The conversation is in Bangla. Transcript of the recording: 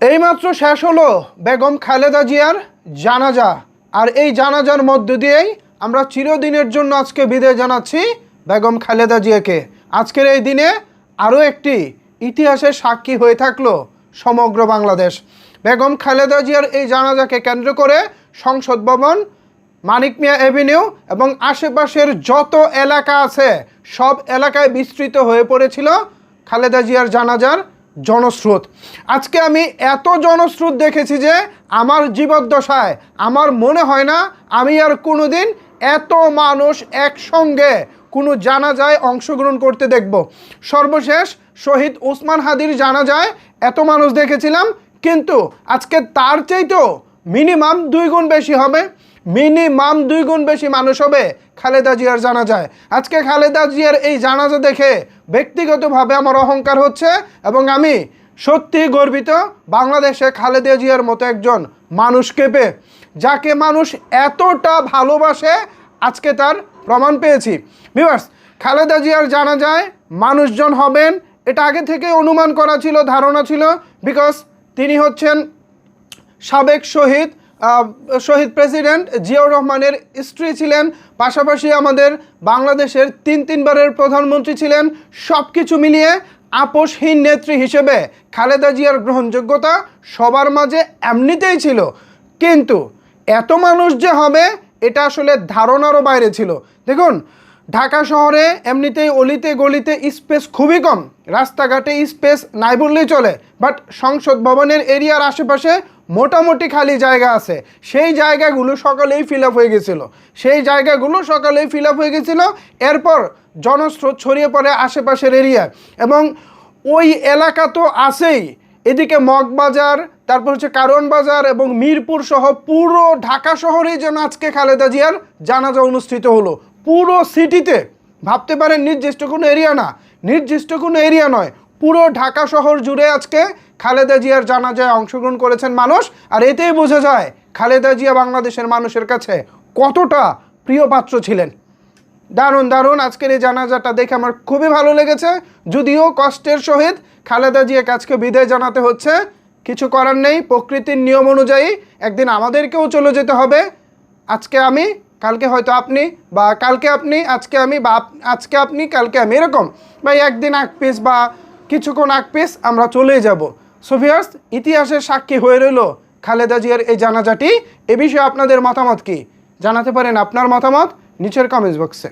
এইমাত্র শেষ হলো বেগম খালেদা জিয়ার জানাজা। আর এই জানাজার মধ্য দিয়েই আমরা চিরদিনের জন্য আজকে বিদায় জানাচ্ছি বেগম খালেদা জিয়াকে। আজকের এই দিনে আরও একটি ইতিহাসের সাক্ষী হয়ে থাকলো সমগ্র বাংলাদেশ। বেগম খালেদা জিয়ার এই জানাজাকে কেন্দ্র করে সংসদ ভবন, মানিক মিয়া এভিনিউ এবং আশেপাশের যত এলাকা আছে সব এলাকায় বিস্তৃত হয়ে পড়েছিল খালেদা জিয়ার জানাজার জনস্রোত। আজকে আমি এত জনস্রোত দেখেছি যে আমার জীবদ্দশায় আমার মনে হয় না আমি আর কোনোদিন এত মানুষ একসঙ্গে কোনো জানাজায় অংশগ্রহণ করতে দেখব। সর্বশেষ শহীদ ওসমান হাদির জানাজায় এত মানুষ দেখেছিলাম, কিন্তু আজকে তার চাইতেও মিনিমাম 2 গুণ বেশি হবে, মিনিমাম 2 গুণ বেশি মানুষ হবে খালেদা জিয়ার জানাজায়। আজকে খালেদা জিয়ার এই জানাজা দেখে ব্যক্তিগতভাবে আমার অহংকার হচ্ছে এবং আমি সত্যি গর্বিত বাংলাদেশে খালেদা জিয়ার মতো একজন মানুষকে পেয়ে, যাকে মানুষ এতটা ভালোবাসে আজকে তার প্রমাণ পেয়েছি। ভিউয়ার্স, খালেদা জিয়ার জানাজায় মানুষজন হবেন এটা আগে থেকে অনুমান করা ছিল, ধারণা ছিল, বিকজ তিনি হচ্ছেন সাবেক শহীদ প্রেসিডেন্ট জিয়াউর রহমানের স্ত্রী ছিলেন, পাশাপাশি আমাদের বাংলাদেশের 3 বারের প্রধানমন্ত্রী ছিলেন। সব কিছু মিলিয়ে আপোষহীন নেত্রী হিসেবে খালেদা জিয়ার গ্রহণযোগ্যতা সবার মাঝে এমনিতেই ছিল, কিন্তু এত মানুষ যে হবে এটা আসলে ধারণারও বাইরে ছিল। দেখুন, ঢাকা শহরে এমনিতেই অলিতে গলিতে স্পেস খুবই কম, রাস্তাঘাটে স্পেস নাই বললেই চলে, বাট সংসদ ভবনের এরিয়ার আশেপাশে মোটামুটি খালি জায়গা আছে। সেই জায়গাগুলো সকালেই ফিল আপ হয়ে গেছিলো। এরপর জনস্রোত ছড়িয়ে পড়ে আশেপাশের এরিয়া, এবং ওই এলাকা তো আছেই, এদিকে মগবাজার, তারপর হচ্ছে কারওয়ান বাজার এবং মিরপুর সহ পুরো ঢাকা শহরেই যেন আজকে খালেদা জিয়ার জানাজা অনুষ্ঠিত হলো। পুরো সিটিতে, ভাবতে পারেন নির্দিষ্ট কোনো এরিয়া নয়, পুরো ঢাকা শহর জুড়ে আজকে খালেদা জিয়ার জানাজায় অংশগ্রহণ করেছেন মানুষ। আর এতেই বোঝা যায় খালেদা জিয়া বাংলাদেশের মানুষের কাছে কতটা প্রিয় পাত্র ছিলেন। দারুণ আজকের এই জানাজাটা দেখে আমার খুবই ভালো লেগেছে। যদিও কষ্টের সহিত খালেদা জিয়াকে আজকে বিদায় জানাতে হচ্ছে, কিছু করার নেই, প্রকৃতির নিয়ম অনুযায়ী একদিন আমাদেরকেও চলে যেতে হবে। আজকে আমি, কালকে হয়তো আপনি, বা কালকে আপনি, আজকে আমি, বা আজকে আপনি, কালকে আমি, এরকম বা একদিন আগ পিস বা কিছুক্ষণ আগ পিস আমরা চলেই যাব। সো ভিউয়ার্স, ইতিহাসের সাক্ষী হয়ে রইল খালেদা জিয়ার এই জানাজাটি। এ বিষয়ে আপনাদের মতামত কি? জানাতে পারেন আপনার মতামত নিচের কমেন্টস বক্সে।